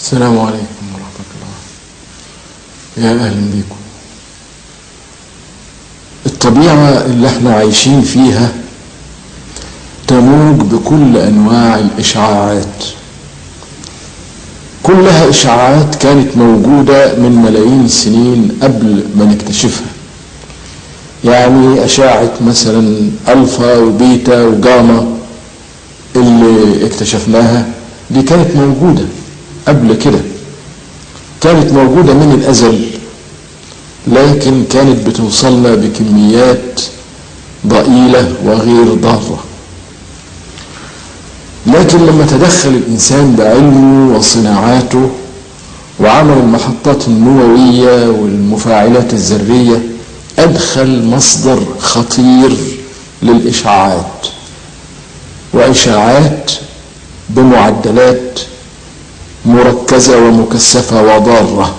السلام عليكم ورحمة الله. يا أهلا بكم. الطبيعة اللي احنا عايشين فيها تموج بكل أنواع الإشعاعات، كلها إشعاعات كانت موجودة من ملايين السنين قبل ما نكتشفها. يعني أشعة مثلا ألفا وبيتا وجاما اللي اكتشفناها دي كانت موجودة قبل كده، كانت موجودة من الأزل، لكن كانت بتوصلنا بكميات ضئيلة وغير ضارة. لكن لما تدخل الإنسان بعلمه وصناعاته وعمل المحطات النووية والمفاعلات الذرية، أدخل مصدر خطير للإشعاعات، وإشعاعات بمعدلات مركزة ومكثفة وضارة،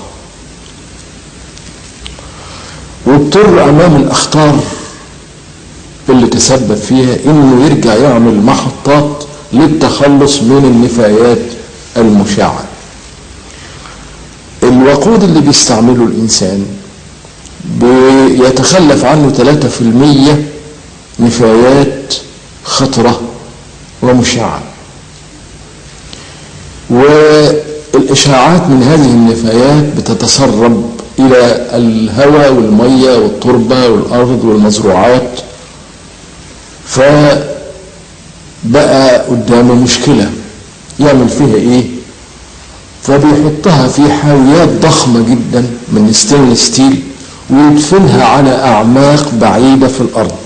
واضطر أمام الأخطار اللي تسبب فيها إنه يرجع يعمل محطات للتخلص من النفايات المشعة. الوقود اللي بيستعمله الإنسان بيتخلف عنه 3% نفايات خطرة ومشعة، والإشعاعات من هذه النفايات بتتسرب إلى الهواء والمية والتربة والأرض والمزروعات، فبقى قدامه مشكلة يعمل فيها إيه؟ فبيحطها في حاويات ضخمة جدا من ستينلس ستيل ويدفنها على أعماق بعيدة في الأرض.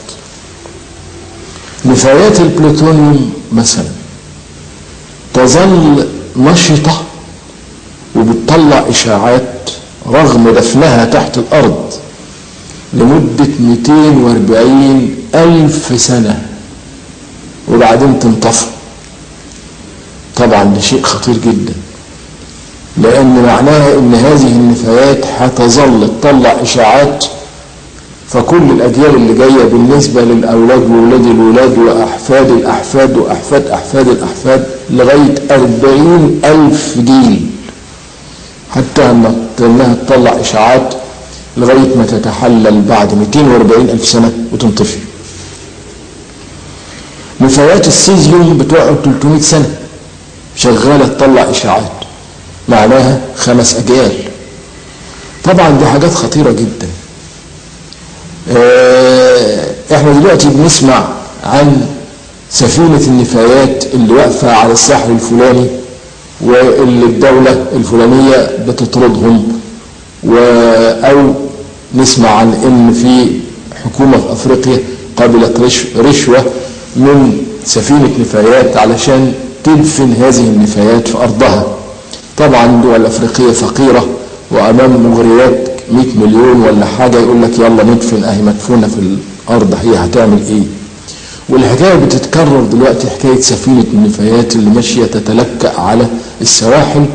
نفايات البلوتونيوم مثلا تظل نشطة وبتطلع إشعاعات رغم دفنها تحت الأرض لمدة 240,000 سنة وبعدين تنطفئ. طبعا ده شيء خطير جدا، لأن معناها إن هذه النفايات هتظل تطلع إشعاعات، فكل الأجيال اللي جاية بالنسبة للأولاد وولاد الولاد وأحفاد الأحفاد وأحفاد أحفاد الأحفاد لغاية 40,000 جيل، حتى أنها تطلع إشعاعات لغاية ما تتحلل بعد 240,000 سنة وتنطفي. نفايات السيزيوم بتقعد 300 سنة شغالة تطلع إشعاعات، معناها 5 أجيال. طبعا دي حاجات خطيرة جدا. احنا دلوقتي بنسمع عن سفينة النفايات اللي واقفة على الساحل الفلاني واللي الدولة الفلانية بتطردهم، أو نسمع عن ان في حكومة في افريقيا قبلت رشوة من سفينة نفايات علشان تدفن هذه النفايات في ارضها. طبعا الدول الافريقية فقيرة وامام مغريات 100 مليون ولا حاجة يقول لك يلا ندفن، اهي مدفونة في الارض، هي هتعمل ايه؟ والحكاية بتتكرر دلوقتي، حكاية سفينة النفايات اللي ماشية تتلكأ على السواحل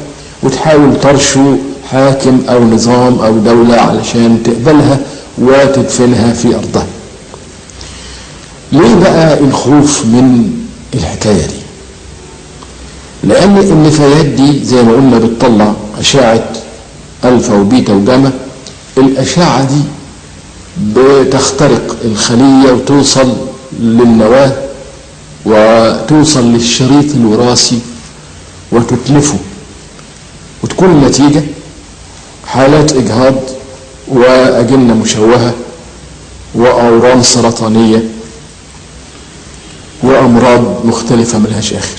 وتحاول ترشو حاكم او نظام او دولة علشان تقبلها وتدفنها في ارضها. ليه بقى الخوف من الحكاية دي؟ لان النفايات دي زي ما قلنا بتطلع اشعة ألفا وبيتا وجاما. الأشعة دي بتخترق الخلية وتوصل للنواة وتوصل للشريط الوراثي وتتلفه، وتكون النتيجة حالات إجهاض وأجنة مشوهة وأورام سرطانية وأمراض مختلفة ملهاش آخر.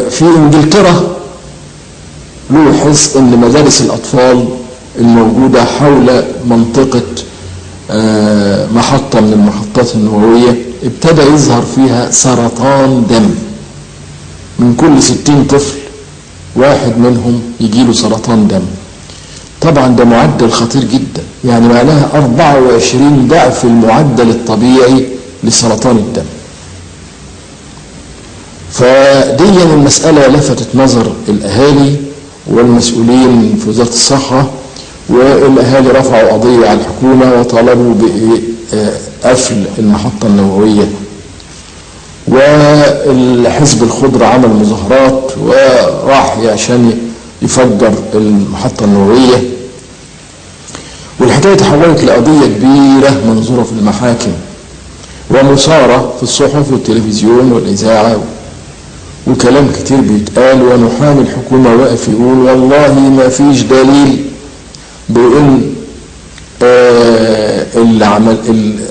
في إنجلترا لوحظ ان مدارس الاطفال الموجودة حول منطقة محطة من المحطات النووية ابتدى يظهر فيها سرطان دم. من كل 60 طفل واحد منهم يجيله سرطان دم. طبعا ده معدل خطير جدا، يعني معناها 24 ضعف المعدل الطبيعي لسرطان الدم. فدي المسألة لفتت نظر الأهالي والمسؤولين في وزارة الصحة، والأهالي رفعوا قضية على الحكومة وطالبوا بقفل المحطة النووية والحزب الخضر عمل مظاهرات وراح عشان يفجر المحطة النووية، والحكاية تحولت لقضية كبيرة منظورة في المحاكم ومثارة في الصحف والتلفزيون والإذاعة، وكلام كتير بيتقال، ومحامي الحكومة واقف يقول والله ما فيش دليل بأن اللي عمل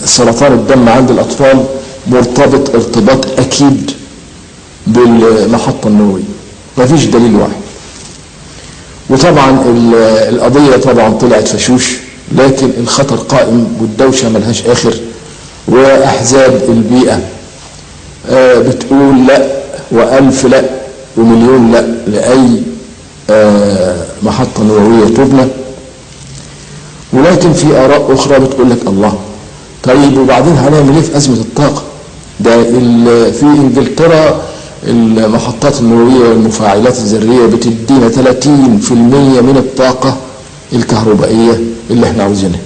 سرطان الدم عند الأطفال مرتبط ارتباط أكيد بالمحطة النووية، ما فيش دليل واحد. وطبعا القضية طبعا طلعت فشوش، لكن الخطر قائم والدوشة ملهاش آخر، وأحزاب البيئة بتقول لا وألف لا ومليون لا لأي محطة نووية تبنى، ولكن في آراء أخرى بتقول لك الله طيب وبعدين هنعمل ايه في أزمة الطاقة؟ ده في إنجلترا المحطات النووية والمفاعلات الذرية بتدينا 30% من الطاقة الكهربائية اللي احنا عاوزينها.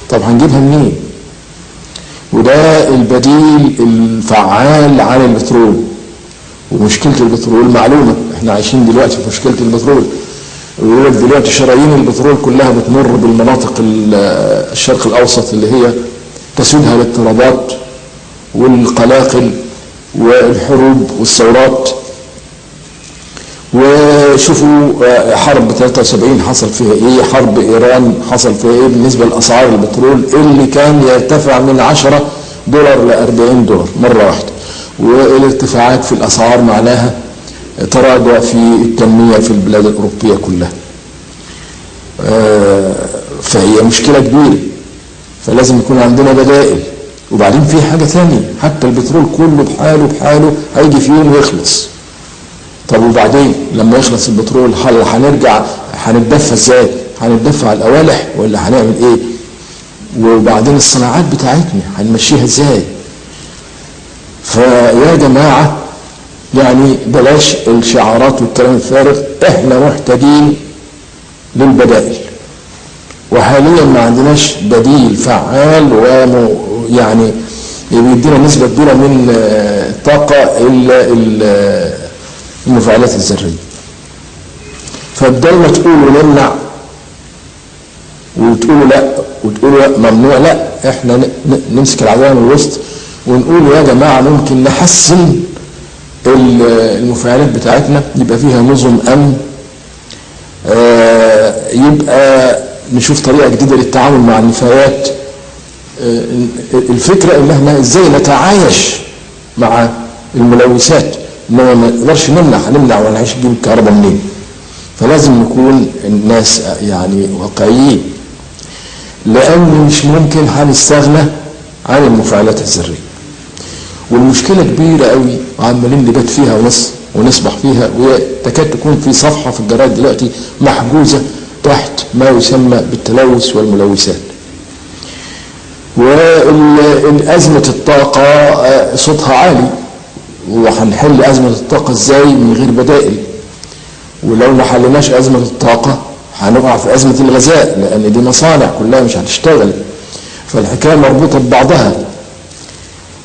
طب هنجيبها منين؟ وده البديل الفعال عن البترول، ومشكلة البترول معلومة، احنا عايشين دلوقتي في مشكلة البترول، ويقول لك دلوقتي شرايين البترول كلها بتمر بالمناطق الشرق الأوسط اللي هي تسودها الاضطرابات والقلاقل والحروب والثورات. وشوفوا حرب 73 حصل فيها ايه، حرب ايران حصل فيها ايه بالنسبه لاسعار البترول اللي كان يرتفع من $10 ل $40 مره واحده، والارتفاعات في الاسعار معناها تراجع في التنميه في البلاد الاوروبيه كلها. فهي مشكله كبيره، فلازم يكون عندنا بدائل. وبعدين في حاجه ثانيه، حتى البترول كله بحاله هيجي في يوم ويخلص. طب وبعدين لما يخلص البترول هنرجع هنتدفى ازاي؟ هنتدفى على القوالح ولا هنعمل ايه؟ وبعدين الصناعات بتاعتنا هنمشيها ازاي؟ فيا جماعه يعني بلاش الشعارات والكلام الفارغ، احنا محتاجين للبدائل، وحاليا ما عندناش بديل فعال ويعني بيدينا نسبه كبيره من الطاقه الا المفاعلات الذريه. فبدل ما تقولوا نمنع وتقولوا لا وتقولوا لا ممنوع، لا احنا نمسك العداله من الوسط ونقول يا جماعه ممكن نحسن المفاعلات بتاعتنا، يبقى فيها نظم امن، يبقى نشوف طريقه جديده للتعامل مع النفايات. الفكره ان احنا ازاي نتعايش مع الملوثات، انما ما نقدرش هنمنع ولا نعيش نجيب الكهرباء منين؟ فلازم نكون الناس يعني واقعيين، لان مش ممكن هنستغنى عن المفاعلات الذريه. والمشكله كبيره قوي وعمالين نبات فيها ونصبح فيها، وتكاد تكون في صفحه في الجرايد دلوقتي محجوزه تحت ما يسمى بالتلوث والملوثات. وأزمة الطاقة صوتها عالي، وهنحل أزمة الطاقة ازاي من غير بدائل؟ ولو ما حلناش أزمة الطاقة هنقع في أزمة الغذاء، لأن دي مصانع كلها مش هتشتغل، فالحكاية مربوطة ببعضها.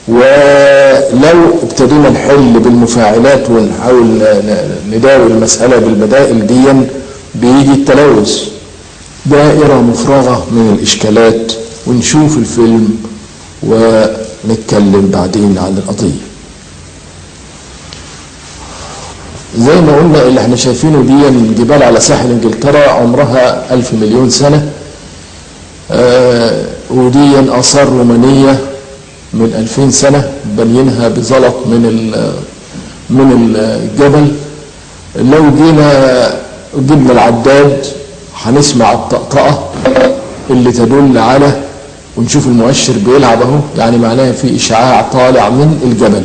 ولو ابتدينا نحل بالمفاعلات ونحاول نداوي المسألة بالبدائل دي، بيجي التلوث دائرة مفرغة من الإشكالات، ونشوف الفيلم ونتكلم بعدين عن القضية. زي ما قلنا اللي احنا شايفينه دي جبال على ساحل انجلترا عمرها 1000 مليون سنة، ودي آثار رومانية من 2000 سنة بنينها بزلط من الجبل. لو جبنا العداد هنسمع الطقطقة اللي تدل على، ونشوف المؤشر بيلعب اهو، يعني معناها في اشعاع طالع من الجبل.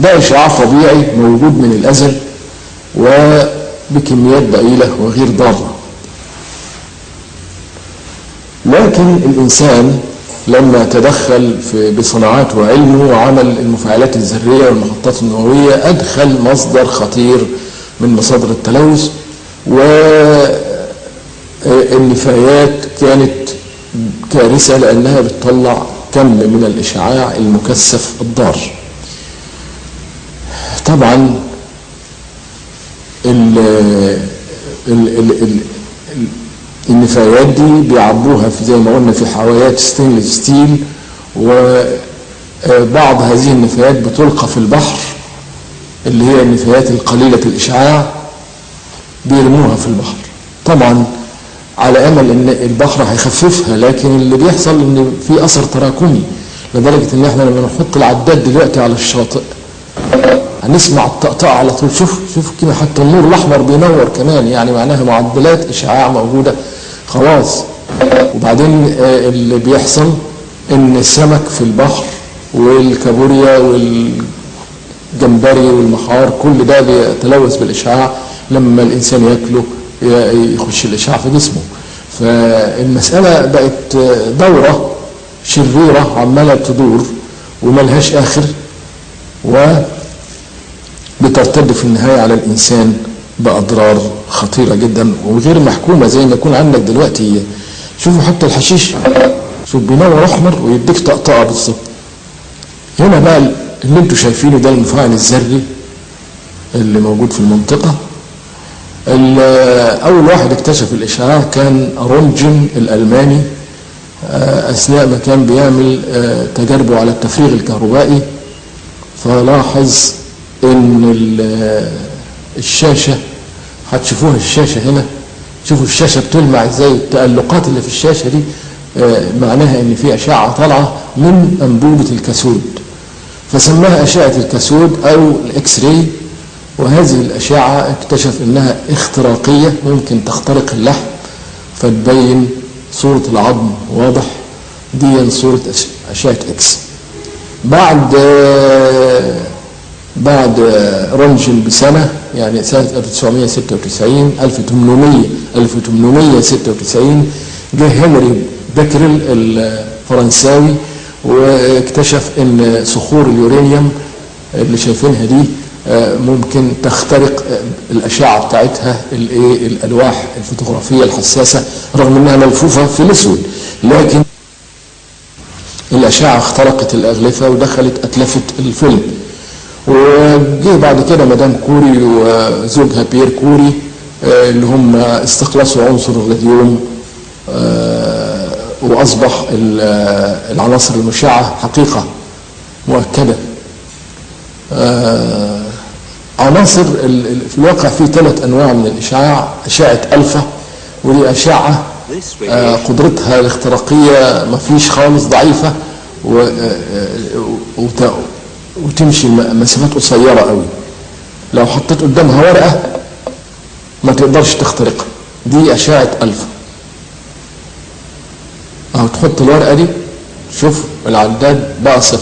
ده اشعاع طبيعي موجود من الازل وبكميات ضئيلة وغير ضارة. لكن الانسان لما تدخل بصناعاته وعلمه وعمل المفاعلات الذرية والمحطات النووية، ادخل مصدر خطير من مصادر التلوث، والنفايات كانت كارثة لأنها بتطلع كم من الإشعاع المكثف الضار. طبعا النفايات دي بيعبوها في زي ما قلنا في حوايات ستينلس ستيل، وبعض هذه النفايات بتلقى في البحر اللي هي النفايات القليلة الإشعاع، بيرموها في البحر طبعا على أمل إن البحر هيخففها، لكن اللي بيحصل إن في أثر تراكمي لدرجة إن إحنا لما نحط العداد دلوقتي على الشاطئ هنسمع الطقطقة على طول. شوف كده حتى النور الأحمر بينور كمان، يعني معناها معدلات إشعاع موجودة خلاص. وبعدين اللي بيحصل إن السمك في البحر والكابوريا والجمبري والمحار كل ده بيتلوث بالإشعاع، لما الإنسان ياكله يخش الإشعاع في جسمه. فالمسألة بقت دورة شريرة عمالة تدور وملهاش آخر، وبترتد في النهاية على الإنسان بأضرار خطيرة جدا وغير محكومة. زي ما يكون عندك دلوقتي شوفوا حتى الحشيش، شوف بينور أحمر ويديك طقطقة بالظبط. هنا بقى اللي انتوا شايفينه ده المفاعل الذري اللي موجود في المنطقة. أول واحد اكتشف الإشعاع كان رونجن الألماني، أثناء ما كان بيعمل تجاربه على التفريغ الكهربائي، فلاحظ إن الشاشة، هتشوفوها الشاشة هنا، شوفوا الشاشة بتلمع ازاي، التألقات اللي في الشاشة دي معناها إن في أشعة طالعة من أنبوبة الكاثود، فسماها أشعة الكاثود أو الإكس راي. وهذه الأشعة اكتشف أنها اختراقية، ممكن تخترق اللحم فتبين صورة العظم واضح، دي صورة أشعة إكس. بعد رونجن بسنة، يعني سنة 1996 1896 جه هنري بيكرل الفرنساوي واكتشف ان صخور اليورانيوم اللي شايفينها دي ممكن تخترق الأشعة بتاعتها الألواح الفوتوغرافية الحساسة، رغم أنها ملفوفة في الأسود، لكن الأشعة اخترقت الأغلفة ودخلت أتلفت الفيلم. وجه بعد كده مدام كوري وزوجها بيير كوري اللي هم استخلصوا عنصر الراديوم، وأصبح العناصر المشعة حقيقة مؤكدة. عناصر في الواقع في 3 أنواع من الإشعاع: أشعة ألفا، ودي أشعة قدرتها الاختراقية مفيش خالص، ضعيفة وتمشي مسافات قصيرة قوي، لو حطيت قدامها ورقة ما تقدرش تخترقها، دي أشعة ألفا. أو تحط الورقة دي، شوف العداد بقى 0،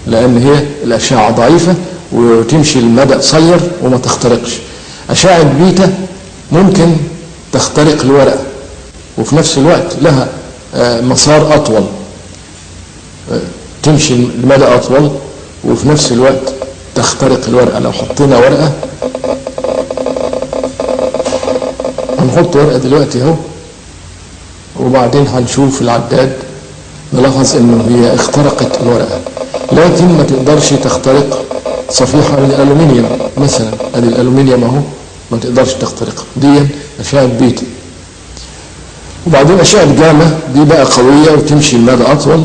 لأن هي الأشعة ضعيفة وتمشي المدى قصير وما تخترقش. أشعة بيتا ممكن تخترق الورقة وفي نفس الوقت لها مسار أطول، تمشي المدى أطول وفي نفس الوقت تخترق الورقة. لو حطينا ورقة، هنحط ورقة دلوقتي اهو، وبعدين هنشوف العداد نلاحظ انه هي اخترقت الورقة، لكن ما تقدرش تخترق صفيحة من الألومنيوم مثلا. ادي الألومنيوم اهو ما تقدرش تخترقها، دي أشعة بيتا. وبعدين أشعة جاما دي بقى قوية وتمشي المدى أطول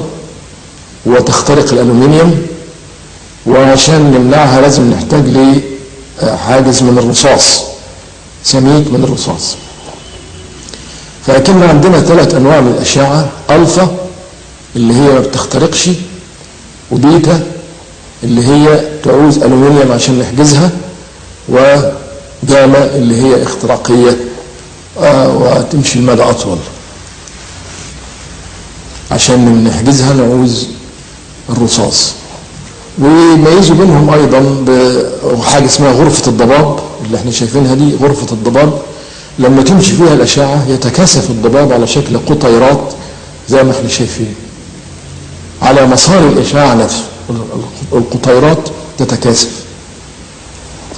وتخترق الألومنيوم، وعشان نمنعها لازم نحتاج لحاجز من الرصاص، سميك من الرصاص. فأكن عندنا 3 أنواع من الأشعة: ألفا اللي هي ما بتخترقش، وبيتا اللي هي تعوز ألومنيوم عشان نحجزها، وجاما اللي هي اختراقية وتمشي المدى أطول، عشان نحجزها نعوز الرصاص. ويميزوا بينهم أيضا بحاجة اسمها غرفة الضباب اللي احنا شايفينها دي. غرفة الضباب لما تمشي فيها الأشعة يتكاثف الضباب على شكل قطيرات زي ما احنا شايفين على مسار الإشعاع نفسه، القطيرات تتكاثف.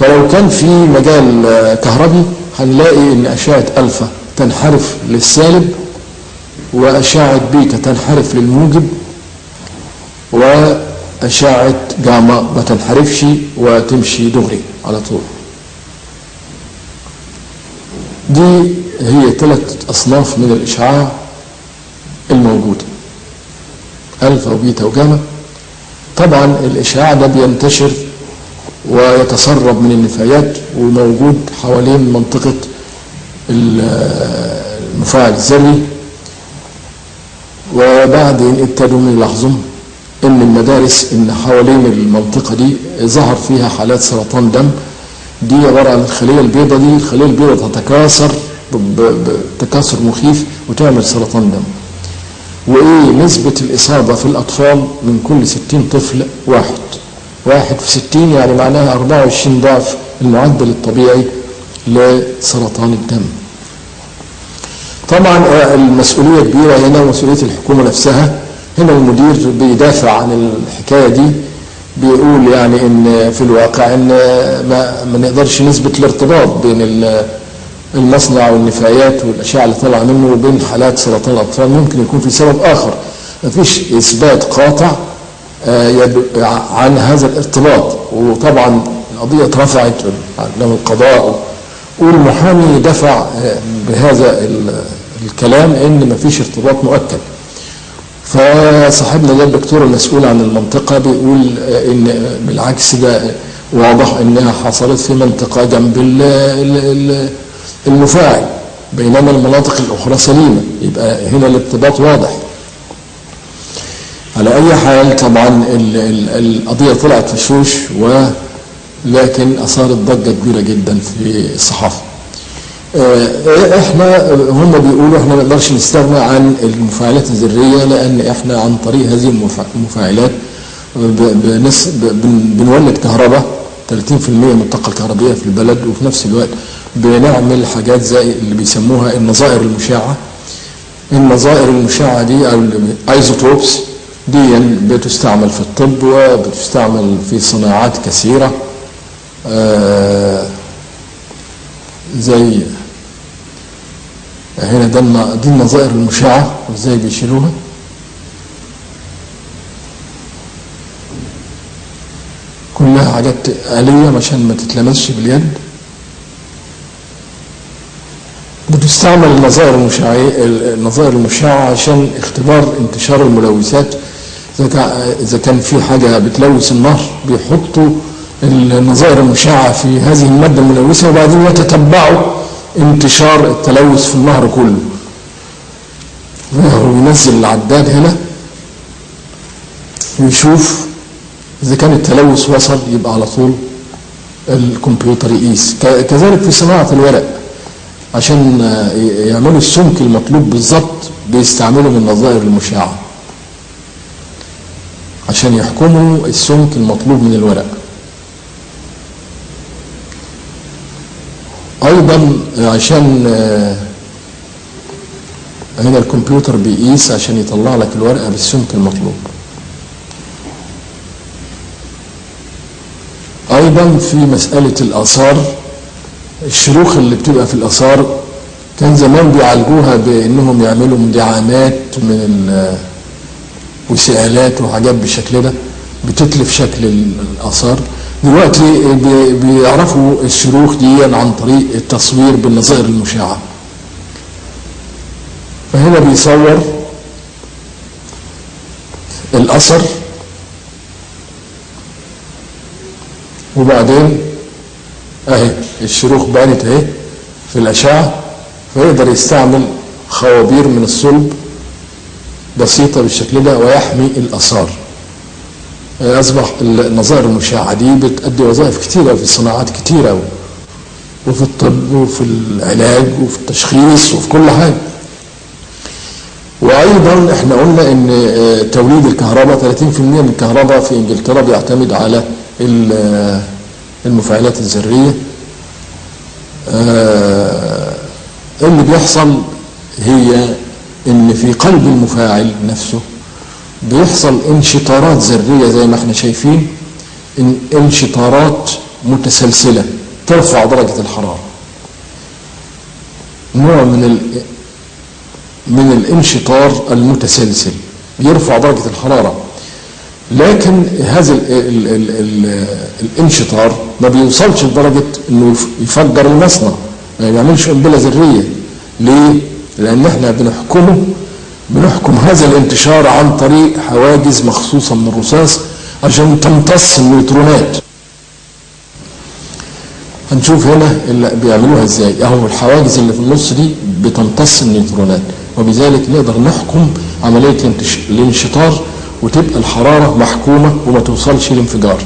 فلو كان في مجال كهربي هنلاقي ان أشعة ألفا تنحرف للسالب وأشعة بيتا تنحرف للموجب، أشعة جاما ما تنحرفش وتمشي دغري على طول. دي هي 3 أصناف من الإشعاع الموجودة، ألفا وبيتا وجاما. طبعا الإشعاع ده بينتشر ويتسرب من النفايات وموجود حوالين منطقة المفاعل الذري. وبعدين ابتدوا يلاحظوا ان المدارس ان حوالين المنطقة دي ظهر فيها حالات سرطان دم. دي عبارة عن الخلية البيضاء، دي الخلية البيضاء تتكاثر بتكاثر مخيف وتعمل سرطان دم. وايه نسبة الإصابة في الأطفال؟ من كل 60 طفل واحد في 60، يعني معناها 24 ضعف المعدل الطبيعي لسرطان الدم. طبعا المسؤولية كبيرة هنا، مسؤولية الحكومة نفسها. هنا المدير بيدافع عن الحكاية دي، بيقول يعني ان في الواقع ان ما نقدرش نثبت الارتباط بين المصنع والنفايات والاشعه اللي طالعه منه وبين حالات سرطان الاطفال. ممكن يكون في سبب اخر، ما فيش اثبات قاطع عن هذا الارتباط. وطبعا القضيه اترفعت امام القضاء والمحامي دفع بهذا الكلام ان ما فيش ارتباط مؤكد. فصاحبنا ده الدكتور المسؤول عن المنطقه بيقول ان بالعكس، ده واضح انها حصلت في منطقه جنب المفاعل، بينما المناطق الاخرى سليمه. يبقى هنا الارتباط واضح. على اي حال طبعا القضيه طلعت في شوش، ولكن اثارت ضجه كبيره جدا في الصحافه. احنا هم بيقولوا احنا ما نقدرش نستغنى عن المفاعلات الذريه، لان احنا عن طريق هذه المفاعلات بنولد كهرباء 30% من الطاقه الكهربائيه في البلد، وفي نفس الوقت بنعمل حاجات زي اللي بيسموها النظائر المشعه. النظائر المشعه دي او الايزوتوبس دي بتستعمل في الطب وبتستعمل في صناعات كثيره، زي هنا دي النظائر المشعه وازاي بيشيلوها. كلها حاجات آلية عشان ما تتلمسش باليد. بتستعمل النظائر المشعه عشان اختبار انتشار الملوثات. اذا كان في حاجه بتلوث النهر بيحطوا النظائر المشعه في هذه الماده الملوثه، وبعدين يتتبعوا انتشار التلوث في النهر كله. وينزل العداد هنا ويشوف اذا كان التلوث وصل، يبقى على طول الكمبيوتر يقيس. كذلك في صناعه الورق، عشان يعملوا السمك المطلوب بالظبط بيستعملوا النظائر المشعه عشان يحكموا السمك المطلوب من الورق. ايضا عشان هنا الكمبيوتر بيقيس عشان يطلع لك الورقه بالسمك المطلوب. ايضا في مساله الاثار، الشروخ اللي بتبقى في الاثار كان زمان بيعالجوها بانهم يعملوا دعامات من وسائلات وحاجات بالشكل ده بتتلف شكل الاثار. دلوقتي بيعرفوا الشروخ دي عن طريق التصوير بالنظائر المشعه. فهنا بيصور الاثر وبعدين اهي الشروخ بانت اهي في الاشعه، فيقدر يستعمل خوابير من الصلب بسيطه بالشكل ده ويحمي الاثار. اصبح النظائر المشعه دي بتؤدي وظائف كثيره في صناعات كثيره، وفي الطب وفي العلاج وفي التشخيص وفي كل حاجه. وايضا احنا قلنا ان توليد الكهرباء 30% من الكهرباء في انجلترا بيعتمد على المفاعلات الذريه. اللي بيحصل هي ان في قلب المفاعل نفسه بيحصل انشطارات ذريه زي ما احنا شايفين، انشطارات متسلسله ترفع درجه الحراره. نوع من الانشطار المتسلسل بيرفع درجه الحراره. لكن هذا الانشطار ما بيوصلش لدرجة انه يفجر المصنع، ما يعملش قنبلة ذرية. ليه؟ لان احنا بنحكم هذا الانتشار عن طريق حواجز مخصوصة من الرصاص عشان تمتص النيوترونات. هنشوف هنا اللي بيعملوها ازاي. اهو الحواجز اللي في النص دي بتمتص النيوترونات، وبذلك نقدر نحكم عملية الانشطار، وتبقى الحرارة محكومة وما توصلش لانفجار.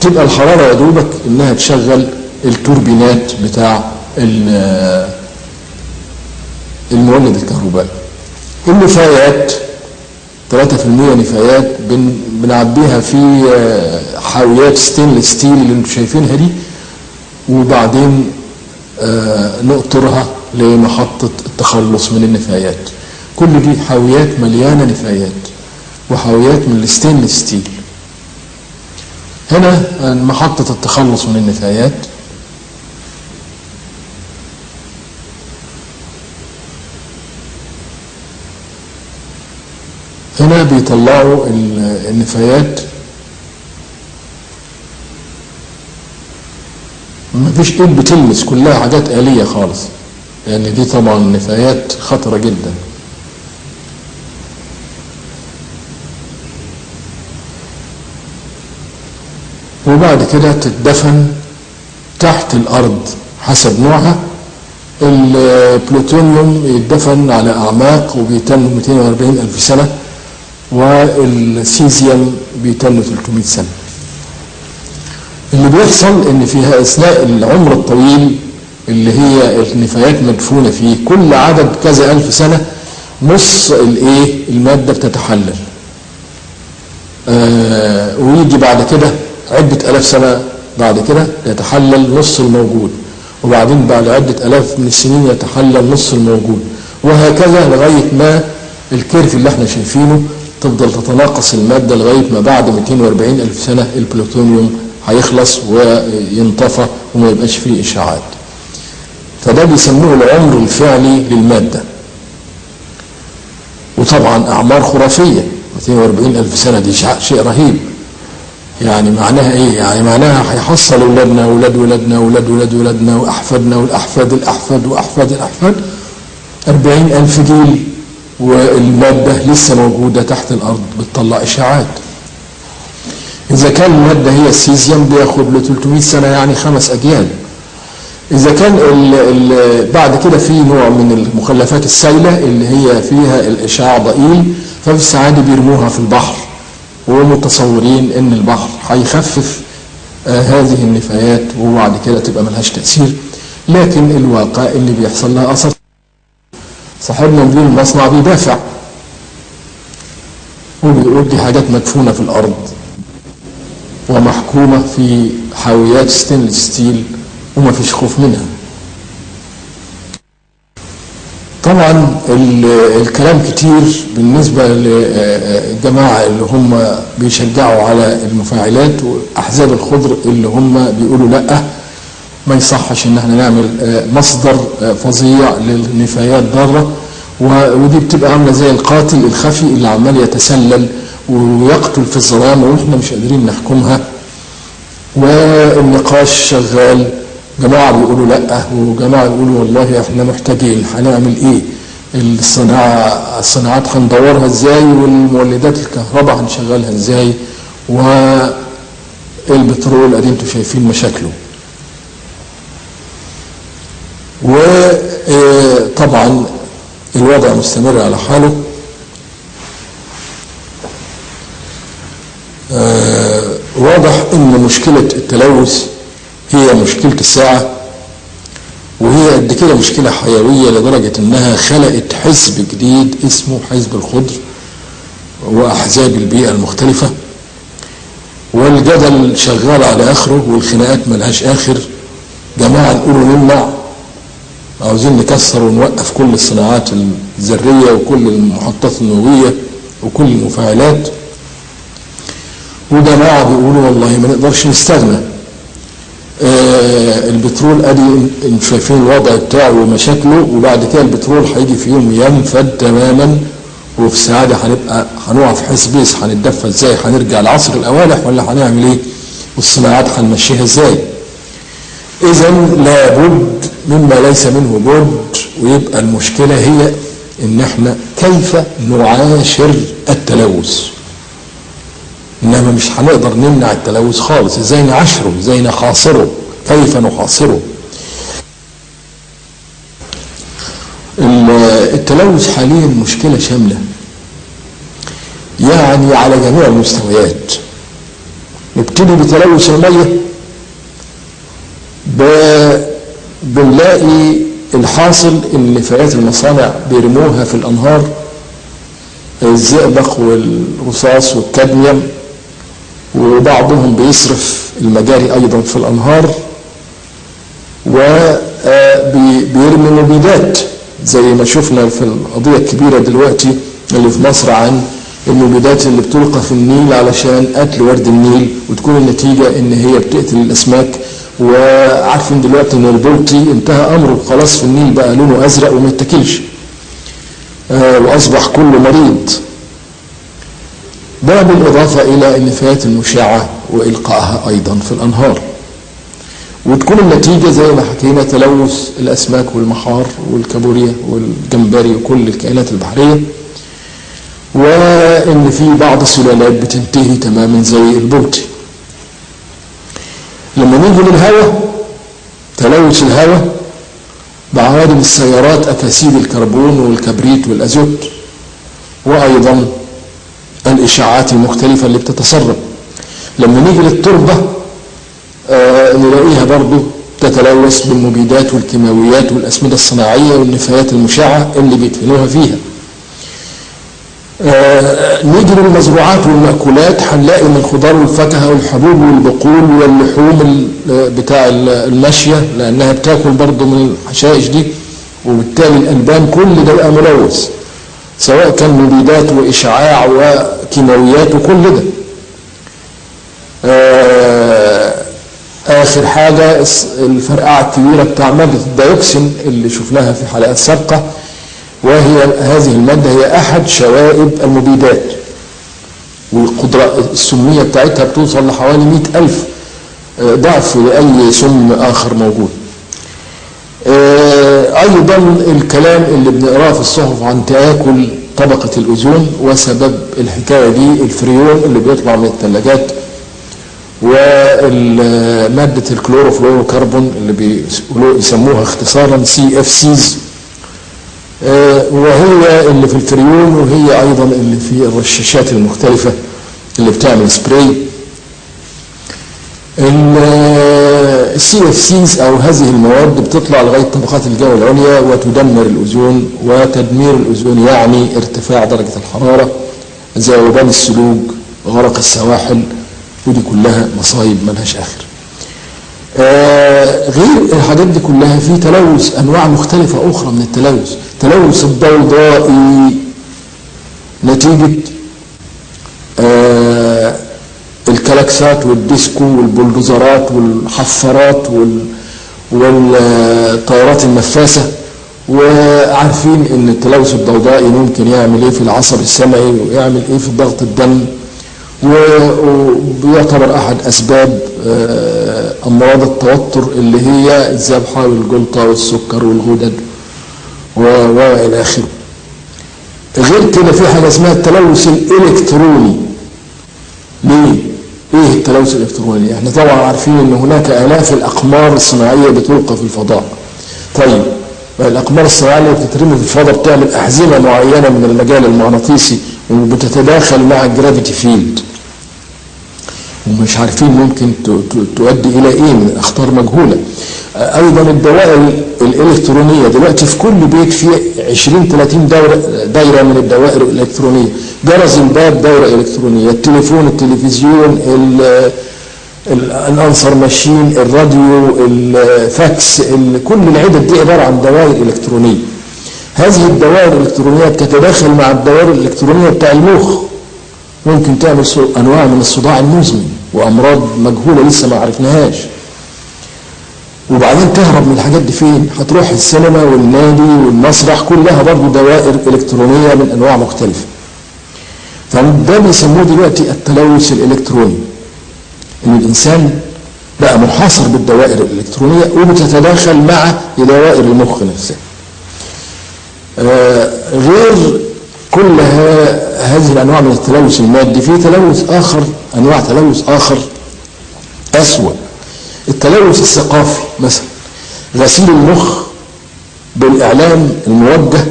تبقى الحرارة يا دوبك انها تشغل التوربينات بتاع المولد الكهربائي. النفايات 3% نفايات بنعبيها في حاويات ستينلس ستيل اللي انتم شايفينها دي، وبعدين نقطرها لمحطة التخلص من النفايات. كل دي حاويات مليانة نفايات وحاويات من الستينلس ستيل. هنا محطة التخلص من النفايات. هنا بيطلعوا النفايات، مفيش ايد بتلمس، كلها حاجات آلية خالص، لأن يعني دي طبعا نفايات خطرة جدا. وبعد كده تتدفن تحت الأرض حسب نوعها. البلوتونيوم يتدفن على أعماق وبيتم 240 ألف سنة، والسيزيوم بيتم 300 سنة. اللي بيحصل ان فيها اثناء العمر الطويل اللي هي النفايات مدفونة فيه، كل عدد كذا ألف سنة نص المادة بتتحلل، ويجي بعد كده عدة آلاف سنة بعد كده يتحلل نص الموجود، وبعدين بعد عدة آلاف من السنين يتحلل نص الموجود، وهكذا لغاية ما الكيرف اللي احنا شايفينه تفضل تتناقص المادة لغاية ما بعد 240 ألف سنة البلوتونيوم هيخلص وينطفى وما يبقاش فيه إشعاعات. فده بيسموه العمر الفعلي للمادة. وطبعا أعمار خرافية، 240 ألف سنة دي شيء رهيب. يعني معناها إيه؟ يعني معناها هيحصل أولادنا أولاد أولادنا أولاد أولاد أولادنا وأحفادنا والأحفاد الأحفاد وأحفاد الأحفاد 40 ألف جيل، والمادة لسه موجودة تحت الأرض بتطلع إشعاعات. إذا كان المادة هي السيزيوم بياخد له 300 سنة، يعني 5 أجيال. إذا كان بعد كده في نوع من المخلفات السائلة اللي هي فيها الإشعاع ضئيل، ففي الساعات بيرموها في البحر، ومتصورين إن البحر هيخفف هذه النفايات وبعد كده تبقى ملهاش تأثير. لكن الواقع اللي بيحصل لها أثر. صاحبنا مدير المصنع بيدافع وبيقول دي حاجات مدفونة في الأرض ومحكومة في حاويات ستينلس ستيل وما فيش خوف منها. طبعا الكلام كتير بالنسبة للجماعة اللي هم بيشجعوا على المفاعلات، وأحزاب الخضر اللي هم بيقولوا لأ، ما يصحش ان احنا نعمل مصدر فظيع للنفايات ضارة، ودي بتبقى عاملة زي القاتل الخفي اللي عمال يتسلل ويقتل في الظلام واحنا مش قادرين نحكمها. والنقاش شغال، جماعة بيقولوا لأ وجماعة بيقولوا والله احنا محتاجين، هنعمل ايه؟ الصناعات هندورها ازاي، والمولدات الكهرباء هنشغلها ازاي، والبترول ادي انتوا شايفين مشاكله. وطبعا الوضع مستمر على حاله. واضح ان مشكلة التلوث هي مشكلة الساعة، وهي قد كده مشكلة حيوية لدرجة انها خلقت حزب جديد اسمه حزب الخضر واحزاب البيئة المختلفة، والجدل شغال على اخره والخناقات ملهاش اخر. جماعة نقولوا نمنع، عاوزين نكسر ونوقف كل الصناعات الذرية وكل المحطات النووية وكل المفاعلات، وجماعة بيقولوا والله ما نقدرش نستغنى. البترول ادي انتوا شايفين الوضع بتاعه ومشاكله، وبعد كده البترول هيجي في يوم ينفد تماما وفي سعادة هنقع في حسبيس، هنتدفى ازاي، هنرجع لعصر الأوالح ولا هنعمل ايه، والصناعات هنمشيها ازاي. إذا لابد مما ليس منه بد، ويبقى المشكلة هي إن احنا كيف نعاشر التلوث. إنما مش هنقدر نمنع التلوث خالص، ازاي نعاشره، ازاي نحاصره، كيف نحاصره. التلوث حاليا مشكلة شاملة يعني على جميع المستويات. نبتدي بتلوث المية، بنلاقي الحاصل ان نفايات المصانع بيرموها في الانهار، الزئبق والرصاص والكادميوم، وبعضهم بيصرف المجاري ايضا في الانهار، وبيرمي مبيدات زي ما شفنا في القضية الكبيرة دلوقتي اللي في مصر عن المبيدات اللي بتلقى في النيل علشان قتل ورد النيل، وتكون النتيجة ان هي بتقتل الاسماك. وعارفين دلوقتي ان البلطي انتهى امره خلاص في النيل، بقى لونه ازرق وما يتاكلش، واصبح كله مريض. ده بالاضافة الى النفايات المشعة والقائها ايضا في الانهار، وتكون النتيجة زي ما حكينا تلوث الاسماك والمحار والكابوريا والجمبري وكل الكائنات البحرية، وان في بعض السلالات بتنتهي تماما زي البلطي. لما نيجي للهواء، تلوث الهواء بعوادم السيارات، اكاسيد الكربون والكبريت والازوت، وايضا الاشعاعات المختلفة اللي بتتسرب. لما نيجي للتربة نلاقيها برضو تتلوث بالمبيدات والكيماويات والاسمدة الصناعية والنفايات المشعة اللي بيدفنوها فيها. نيجي للمزروعات والمأكولات، هنلاقي ان الخضار والفاكهة والحبوب والبقول واللحوم بتاع الماشية، لانها بتاكل برضو من الحشائش دي، وبالتالي الالبان كل ده بقى ملوث، سواء كان مبيدات واشعاع وكيماويات وكل ده. اخر حاجة الفرقعة الكبيرة بتاع مادة الديوكسين اللي شفناها في حلقات سابقة، وهي هذه المادة هي أحد شوائب المبيدات، والقدرة السمية بتاعتها بتوصل لحوالي 100,000 ضعف لأي سم آخر موجود. أيضا الكلام اللي بنقراه في الصحف عن تآكل طبقة الأوزون، وسبب الحكاية دي الفريون اللي بيطلع من الثلاجات، ومادة الكلوروفلوروكربون اللي بيسموها اختصارا CFCs، وهي اللي في الفريون، وهي ايضا اللي في الرشاشات المختلفة اللي بتعمل سبراي. CFCs او هذه المواد بتطلع لغاية طبقات الجو العليا وتدمر الاوزون، وتدمير الاوزون يعني ارتفاع درجة الحرارة، ذوبان الثلوج، غرق السواحل، ودي كلها مصايب ملهاش اخر. غير الحاجات دي كلها في تلوث انواع مختلفة اخرى من التلوث. تلوث الضوضائي نتيجة الكلاكسات والديسكو والبلدوزرات والحفارات والطائرات النفاثة، وعارفين ان التلوث الضوضائي ممكن يعمل ايه في العصب السمعي ويعمل ايه في ضغط الدم، وبيعتبر احد اسباب امراض التوتر اللي هي الذبحة والجلطة والسكر والغدد والى اخره. غير كده في حاجه اسمها التلوث الالكتروني. ليه؟ ايه التلوث الالكتروني؟ احنا طبعا عارفين ان هناك الاف الاقمار الصناعيه بتلقى في الفضاء. طيب الاقمار الصناعيه اللي بتترمي في الفضاء بتعمل احزمه معينه من المجال المغناطيسي وبتتداخل مع الجرافيتي فيلد، ومش عارفين ممكن تؤدي الى ايه من اخطار مجهوله. ايضا الدوائر الالكترونيه دلوقتي في كل بيت فيه 20-30 دايره من الدوائر الالكترونيه، جرس الباب دايره الكترونيه، التليفون، التلفزيون، الانسر ماشين، الراديو، الفاكس، كل العدد دي عباره عن دوائر الكترونيه. هذه الدوائر الالكترونيه بتتداخل مع الدوائر الالكترونيه بتاع المخ، ممكن تعمل انواع من الصداع المزمن وامراض مجهوله لسه ما عرفناهاش. وبعدين تهرب من الحاجات دي فين؟ هتروح السينما والنادي والمسرح، كلها برضه دوائر الكترونيه من انواع مختلفه. فده بيسموه دلوقتي التلوث الالكتروني، ان الانسان بقى محاصر بالدوائر الالكترونيه وبتتداخل مع دوائر المخ نفسها. غير كل هذه الانواع من التلوث المادي، في تلوث اخر، انواع تلوث اخر اسوأ. التلوث الثقافي مثلا، غسيل المخ بالاعلام الموجه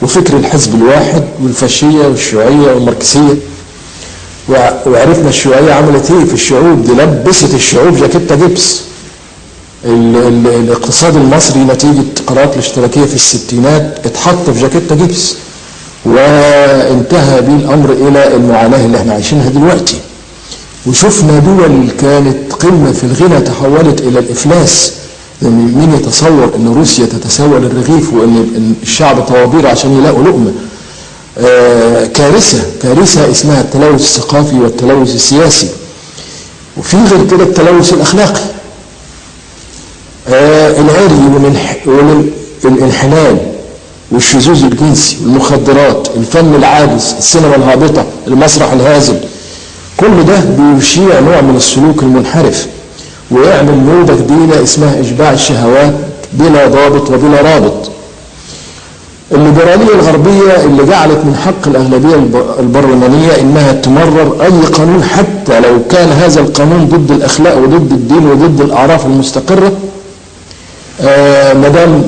وفكر الحزب الواحد والفاشيه والشيوعيه والماركسيه. وعرفنا الشيوعيه عملت ايه في الشعوب، دي لبست الشعوب جاكيته جبس. الاقتصاد المصري نتيجه قرارات الاشتراكيه في الستينات اتحط في جاكيته جبس، وانتهى به الامر الى المعاناه اللي احنا عايشينها دلوقتي. وشفنا دول كانت قمه في الغنى تحولت الى الافلاس. مين يتصور ان روسيا تتسول الرغيف وان الشعب طوابير عشان يلاقوا لقمه؟ كارثه اسمها التلوث الثقافي والتلوث السياسي. وفي غير كده التلوث الاخلاقي، العري والانحلال والشذوذ الجنسي والمخدرات، الفن العابس، السينما الهابطه، المسرح الهازل. كل ده بيشيع نوع من السلوك المنحرف ويعمل موضه جديده اسمها اشباع الشهوات بلا ضابط وبلا رابط. الليبراليه الغربيه اللي جعلت من حق الاغلبيه البرلمانيه انها تمرر اي قانون حتى لو كان هذا القانون ضد الاخلاق وضد الدين وضد الاعراف المستقره. ما دام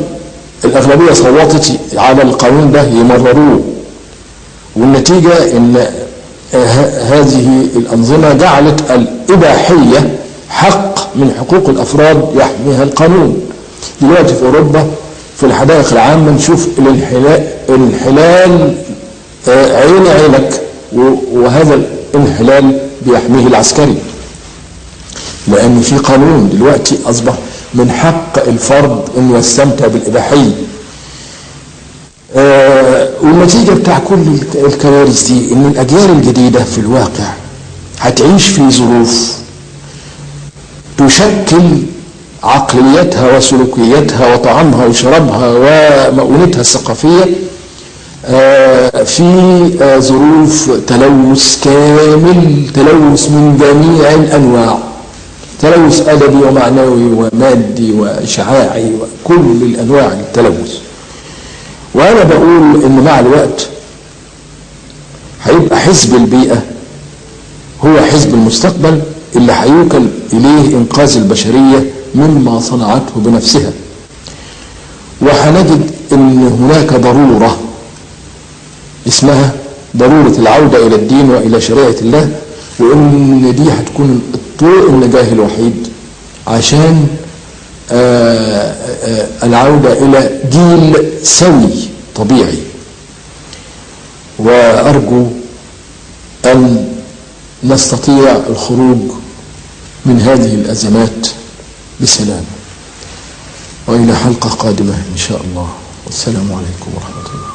الاغلبيه صوتت على القانون ده يمرروه، والنتيجه ان هذه الانظمه جعلت الاباحيه حق من حقوق الافراد يحميها القانون. دلوقتي في اوروبا في الحدائق العامه نشوف الانحلال عين عينك، وهذا الانحلال بيحميه العسكري، لان في قانون دلوقتي اصبح من حق الفرد انه يستمتع بالاباحيه. والنتيجه بتاع كل الكوارث دي ان الاجيال الجديده في الواقع هتعيش في ظروف تشكل عقليتها وسلوكياتها وطعامها وشرابها ومؤونتها الثقافيه في ظروف تلوث كامل، تلوث من جميع الانواع، تلوث ادبي ومعنوي ومادي واشعاعي وكل الانواع التلوث. وانا بقول ان مع الوقت هيبقى حزب البيئه هو حزب المستقبل اللي هيوكل اليه انقاذ البشريه مما صنعته بنفسها. وهنجد ان هناك ضروره اسمها ضروره العوده الى الدين والى شريعه الله، وان دي هتكون طرق النجاه الوحيد عشان العودة إلى جيل سوي طبيعي. وأرجو أن نستطيع الخروج من هذه الأزمات بسلام. وإلى حلقة قادمة إن شاء الله، والسلام عليكم ورحمة الله.